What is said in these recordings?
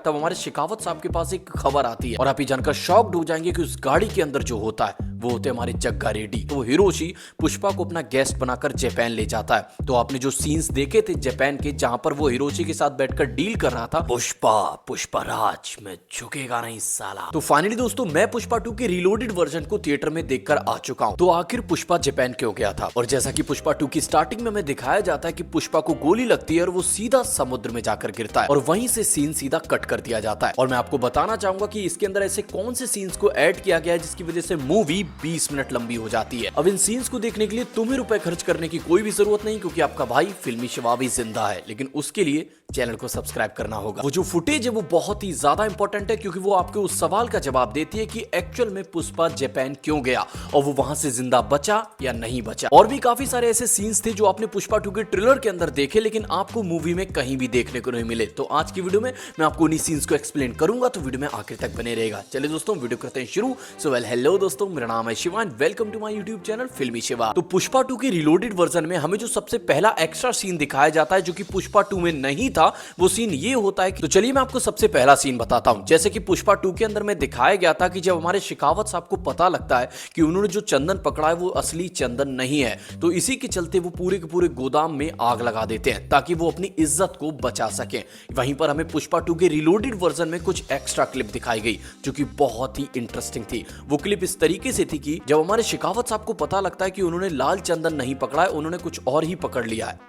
तब हमारे शेखावत साहब के पास एक खबर आती है और आप ये जानकर शॉक्ड हो जाएंगे कि उस गाड़ी के अंदर जो होता है वो होते हैं हमारे जग्गा रेड्डी। तो हिरोशी पुष्पा को अपना गेस्ट बनाकर जापान ले जाता है। तो आपने जो सीन्स देखे थे जापान के, जहां पर वो हिरोशी के साथ बैठकर डील कर रहा था, पुष्पा राज में झुकेगा नहीं साला। तो फाइनली दोस्तों मैं पुष्पा 2 के रीलोडेड वर्जन को थिएटर में देखकर आ चुका हूं। तो आखिर पुष्पा जापान क्यों गया था? और जैसा कि पुष्पा 2 की स्टार्टिंग में हमें दिखाया जाता है कि पुष्पा को गोली लगती है और वो सीधा समुद्र में जाकर गिरता है और वहीं से सीन सीधा कट कर दिया जाता है। और मैं आपको बताना चाहूंगा कि इसके अंदर ऐसे कौन से सीन्स को ऐड किया गया है जिसकी वजह से मूवी 20 मिनट लंबी हो जाती है। अब इन सीन्स को देखने के लिए तुम्हें रुपए खर्च करने की कोई भी जरूरत नहीं, क्योंकि आपका भाई फिल्मी शिवा भी जिंदा है, लेकिन उसके लिए चैनल को सब्सक्राइब करना होगा। वो जो फुटेज है वो बहुत ही ज्यादा इंपॉर्टेंट है, क्योंकि वो आपके उस सवाल का जवाब देती है कि एक्चुअल में पुष्पा जापान क्यों गया और वो वहां से जिंदा बचा या नहीं बचा। और भी काफी सारे ऐसे सीन्स थे जो आपने पुष्पा 2 के ट्रेलर के अंदर देखे लेकिन आपको मूवी में कहीं भी देखने को नहीं मिले। तो आज की वीडियो में मैं आपको उन्हीं सीन्स को एक्सप्लेन करूंगा, तो वीडियो में आखिर तक बने रहेगा। चलिए दोस्तों वीडियो करते हैं शुरू। सो वेल हेलो दोस्तों, मेरा नाम है Shiva and welcome to my YouTube channel Filmy Shiva. तो पुष्पा 2 की रीलोडेड वर्जन में हमें जो सबसे पहला एक्स्ट्रा सीन दिखाया जाता है जो कि पुष्पा 2 में नहीं था, वो सीन ये होता है कि तो चलिए मैं आपको सबसे पहला सीन बताता हूं। जैसे कि पुष्पा 2 के अंदर में दिखाया गया था कि जब हमारे शेखावत साहब को पता लगता है कि उन्होंने जो चंदन पकड़ा है वो असली चंदन नहीं है, तो इसी के चलते वो पूरे के पूरे गोदाम में आग लगा देते हैं ताकि वो अपनी इज्जत को बचा सकें। वहीं पर हमें पुष्पा 2 के रीलोडेड वर्जन में कुछ एक्स्ट्रा क्लिप दिखाई गई जो कि बहुत ही इंटरेस्टिंग थी। वो क्लिप इस तरीके से थी कि जब हमारे शेखावत साहब को पता लगता है कि उन्होंने लाल चंदन नहीं पकड़ा है, उन्होंने कुछ और ही पकड़ लिया है,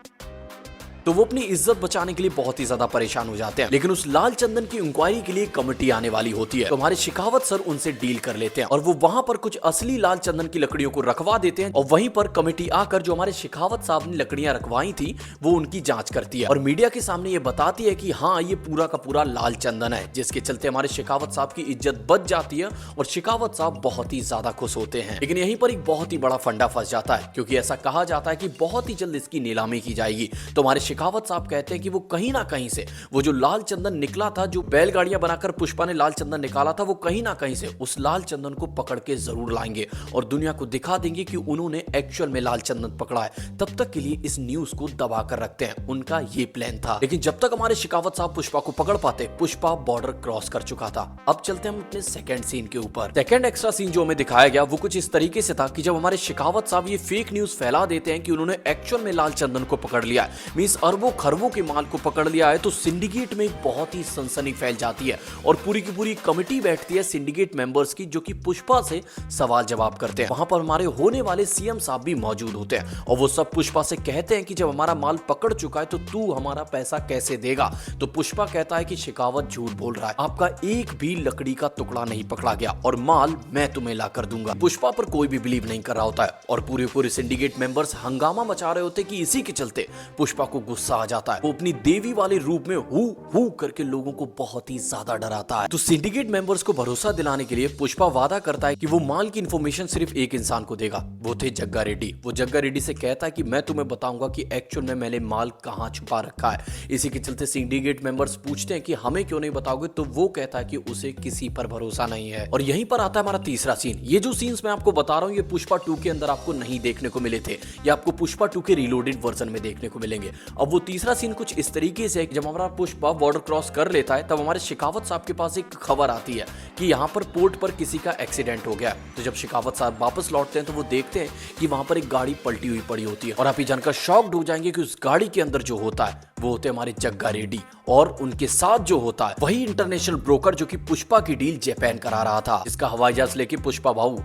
तो वो अपनी इज्जत बचाने के लिए बहुत ही ज्यादा परेशान हो जाते हैं। लेकिन उस लाल चंदन की इंक्वायरी के लिए कमेटी आने वाली होती है, तो हमारे शेखावत सर उनसे डील कर लेते हैं और वो वहां पर कुछ असली लाल चंदन की लकड़ियों को रखवा देते हैं और वहीं पर कमेटी आकर जो हमारे शेखावत साहब ने लकड़ियां रखवाई थी वो उनकी जांच करती है और मीडिया के सामने ये बताती है कि हाँ ये पूरा का पूरा लाल चंदन है, जिसके चलते हमारे शेखावत साहब की इज्जत बच जाती है और शेखावत साहब बहुत ही ज्यादा खुश होते हैं। लेकिन यहीं पर एक बहुत ही बड़ा फंडा फंस जाता है, क्योंकि ऐसा कहा जाता है कि बहुत ही जल्द इसकी नीलामी की जाएगी। तो हमारे शेखावत साहब कहते हैं कि वो कहीं ना कहीं से वो जो लाल चंदन निकला था, जो बैलगाड़ियां बनाकर पुष्पा ने लाल चंदन निकाला था, वो कहीं ना कहीं से उस लाल चंदन को पकड़ के जरूर लाएंगे और दुनिया को दिखा देंगे कि उन्होंने एक्चुअल में लाल चंदन पकड़ा है। तब तक के लिए इस न्यूज को दबा कर रखते हैं, उनका ये प्लान था। लेकिन जब तक हमारे शेखावत साहब पुष्पा को पकड़ पाते, पुष्पा बॉर्डर क्रॉस कर चुका था। अब चलते हैं हम अपने सेकंड सीन के ऊपर। सेकंड एक्स्ट्रा सीन जो हमें दिखाया गया वो कुछ इस तरीके से था कि जब हमारे शेखावत साहब ये फेक न्यूज फैला देते हैं कि उन्होंने एक्चुअल में लाल चंदन को पकड़ लिया है, मींस अरबों खरबों के माल को पकड़ लिया है, तो सिंडिकेट में एक बहुत ही सनसनी फैल जाती है और पूरी की पूरी कमेटी बैठती है सिंडिकेट मेंबर्स की, जो कि पुष्पा से सवाल जवाब करते हैं। वहां पर हमारे होने वाले सीएम साहब भी मौजूद होते हैं और वो सब पुष्पा से कहते हैं कि जब हमारा माल पकड़ चुका है तो तू हमारा पैसा कैसे देगा। तो पुष्पा कहता है कि शेखावत झूठ बोल रहा है, आपका एक भी लकड़ी का टुकड़ा नहीं पकड़ा गया और माल मैं तुम्हें ला कर दूंगा। पुष्पा पर कोई भी बिलीव नहीं कर रहा होता है और पूरे सिंडिकेट मेंबर्स हंगामा मचा रहे होते कि इसी के चलते पुष्पा को गुस्सा आ जाता है। वो अपनी देवी वाले रूप में हु करके लोगों को बहुत ही ज्यादा डराता है। तो सिंडिकेट मेंबर्स को भरोसा दिलाने के लिए पुष्पा वादा करता है कि वो माल की इंफॉर्मेशन सिर्फ एक इंसान को देगा, वो थे जग्गा रेड्डी। वो जग्गा रेड्डी से कहता है कि मैं तुम्हें बताऊंगा कि एक्चुअल में मैंने माल कहां छुपा रखा है। इसी के चलते सिंडिकेट मेंबर्स पूछते हैं कि हमें क्यों नहीं बताओगे, तो वो कहता है कि उसे किसी पर भरोसा नहीं है। और यहीं पर आता है हमारा तीसरा सीन। ये जो सीन्स मैं आपको बता रहा हूं ये पुष्पा 2 के अंदर आपको नहीं देखने को मिले थे, ये आपको पुष्पा 2 के रीलोडेड वर्जन में देखने को मिलेंगे। अब वो तीसरा सीन कुछ इस तरीके से, जब हमारा पुष्पा बॉर्डर क्रॉस कर लेता है तब हमारे शेखावत साहब के पास एक खबर आती है कि यहाँ पर पोर्ट पर किसी का एक्सीडेंट हो गया। तो जब शेखावत साहब वापस लौटते हैं तो वो देखते हैं कि वहां पर एक गाड़ी पलटी हुई पड़ी होती है और आप ये जानकर शॉक्ड हो जाएंगे कि उस गाड़ी के अंदर जो होता है वो होते हमारे जग्गा रेड्डी और उनके साथ जो होता है वही इंटरनेशनल ब्रोकर जो कि पुष्पा की डील जापान करा रहा था, जिसका हवाई जहाज लेके पुष्पा भाऊ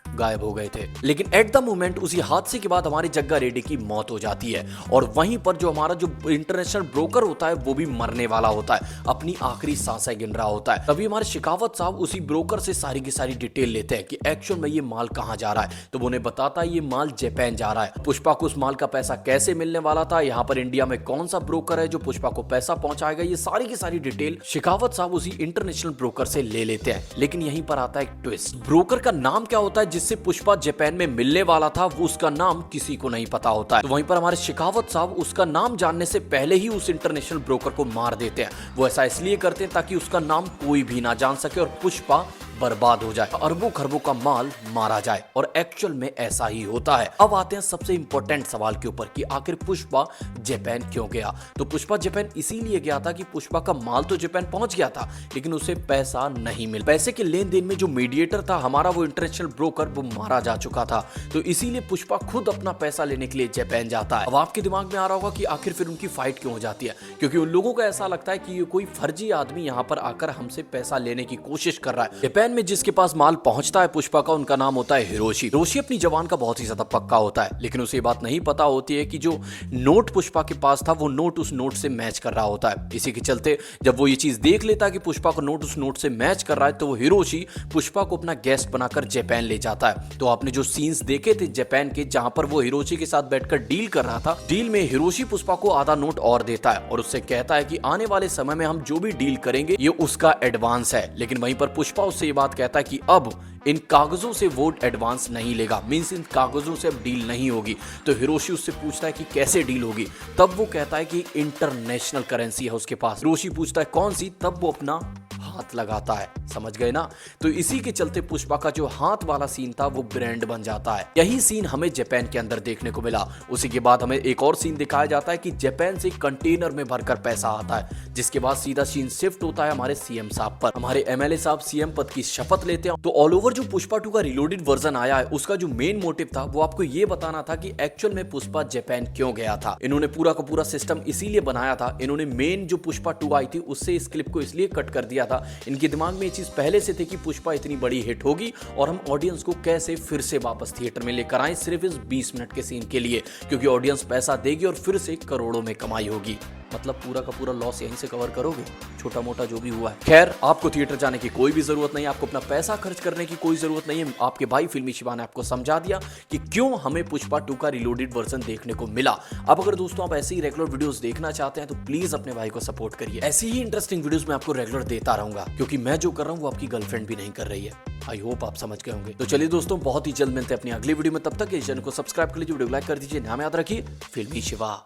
गायब हो गए थे। लेकिन एट द मोमेंट उसी हादसे के बाद हमारी जग्गा रेड्डी की मौत हो जाती है और वहीं पर जो हमारा जो इंटरनेशनल ब्रोकर होता है वो भी मरने वाला होता है, अपनी आखिरी सांसें गिन रहा होता है। तभी हमारे शेखावत साहब उसी ब्रोकर से सारी की सारी डिटेल लेते हैं कि एक्चुअल में ये माल कहां जा रहा है। तो वो उन्हें बताता है ये माल जापान जा रहा है। पुष्पा को उस माल का पैसा कैसे मिलने वाला था, यहाँ पर इंडिया में कौन सा ब्रोकर है जो पुष्पा को पैसा पहुंचाएगा, ये सारी की सारी डिटेल शेखावत साहब उसी इंटरनेशनल ब्रोकर से ले लेते हैं। लेकिन यहीं पर आता है एक ट्विस्ट। ब्रोकर का नाम क्या होता है जिससे पुष्पा जापान में मिलने वाला था, वो उसका नाम किसी को नहीं पता होता है। तो वहीं पर हमारे शेखावत साहब उसका नाम जानने से पहले ही उस इंटरनेशनल ब्रोकर को मार देते हैं। वो ऐसा इसलिए करते हैं ताकि उसका नाम कोई भी ना जान सके और पुष्पा बर्बाद हो जाए, अरबों खरबों का माल मारा जाए। और एक्चुअल में ऐसा ही होता है। अब आते हैं सबसे इंपॉर्टेंट सवाल के ऊपर कि आखिर पुष्पा जापान क्यों गया। तो पुष्पा जापान इसीलिए गया था कि पुष्पा का माल तो जापान पहुंच गया था, लेकिन उसे पैसा नहीं मिला। पैसे के लेन देन में जो मीडिएटर था हमारा, वो इंटरनेशनल ब्रोकर, वो मारा जा चुका था। तो इसीलिए पुष्पा खुद अपना पैसा लेने के लिए जापान जाता है। अब आपके दिमाग में आ रहा होगा कि आखिर फिर उनकी फाइट क्यों हो जाती है, क्योंकि उन लोगों को ऐसा लगता है कि ये कोई फर्जी आदमी यहाँ पर आकर हमसे पैसा लेने की कोशिश कर रहा है। जापान में जिसके पास माल पहुंचता है पुष्पा का, उनका नाम होता है हिरोशी। हिरोशी अपनी जवान का बहुत ही ज्यादा पक्का होता है, लेकिन उसे बात नहीं पता होती है कि जो नोट पुष्पा के पास था वो नोट उस नोट से मैच कर रहा होता है। इसी के चलते जब वो ये चीज देख लेता है कि पुष्पा का नोट उस नोट से मैच कर रहा है, तो वो हिरोशी पुष्पा को अपना गेस्ट बनाकर जापान ले जाता है। तो आपने जो सीन्स देखे थे जापान के, जहां पर वो हिरोशी के साथ बैठकर डील कर रहा था, डील में हिरोशी पुष्पा को आधा नोट और देता है और उससे कहता है कि आने वाले समय में हम जो भी डील करेंगे ये उसका एडवांस है। लेकिन वहीं पर पुष्पा उससे ये बात कहता है कि अब इन कागजों से वो एडवांस नहीं लेगा, मींस इन कागजों से अब डील नहीं होगी। तो हिरोशी उससे पूछता है कि कैसे डील होगी, तब वो कहता है कि इंटरनेशनल करेंसी है उसके पास। हिरोशी पूछता है कौन सी, तब वो अपना हाथ लगाता है। समझ गए ना। तो इसी के चलते पुष्पा का जो हाथ वाला सीन था वो ब्रांड बन जाता है। यही सीन हमें जापान के अंदर देखने को मिला। उसी के बाद हमें एक और सीन दिखाया जाता है कि जापान से कंटेनर में भरकर पैसा आता है, जिसके बाद सीधा सीन शिफ्ट होता है हमारे सीएम साहब पर। हमारे एमएलए साहब सीएम पद की शपथ लेते हैं। तो ऑल ओवर जो पुष्पा 2 का रिलोडेड वर्जन आया है, उसका जो मेन मोटिव था वो आपको ये बताना था कि एक्चुअल में पुष्पा जापान क्यों गया था। इन्होंने पूरा का पूरा सिस्टम इसीलिए बनाया था। इन्होंने मेन जो पुष्पा 2 आई थी उससे इस क्लिप को इसलिए कट कर दिया था। इनके दिमाग में ये चीज पहले से थी कि पुष्पा इतनी बड़ी हिट होगी और हम ऑडियंस को कैसे फिर से वापस थिएटर में लेकर आए सिर्फ इस 20 मिनट के सीन के लिए, क्योंकि ऑडियंस पैसा देगी और फिर से करोड़ों में कमाई होगी। मतलब पूरा का पूरा लॉस यहीं से कवर करोगे, छोटा मोटा जो भी हुआ है। खैर, आपको थिएटर जाने की कोई भी जरूरत नहीं है, आपको अपना पैसा खर्च करने की कोई जरूरत नहीं है। आपके भाई फिल्मी शिवा ने आपको समझा दिया कि क्यों हमें पुष्पा 2 का रिलोडेड वर्जन देखने को मिला। अब अगर दोस्तों आप ऐसे ही रेगुलर वीडियोस देखना चाहते हैं तो प्लीज अपने भाई को सपोर्ट करिए। ऐसी ही इंटरेस्टिंग वीडियोस मैं आपको रेगुलर देता रहूंगा, क्योंकि मैं जो कर रहा हूँ वो आपकी गर्लफ्रेंड भी नहीं कर रही है। आई होप आप समझ गए होंगे। तो चलिए दोस्तों, बहुत ही जल्द मिलते हैं अपनी अगली वीडियो में। तब तक इस चैनल को सब्सक्राइब कर लीजिए, वीडियो लाइक कर दीजिए। नाम याद रखिए, फिल्मी शिवा।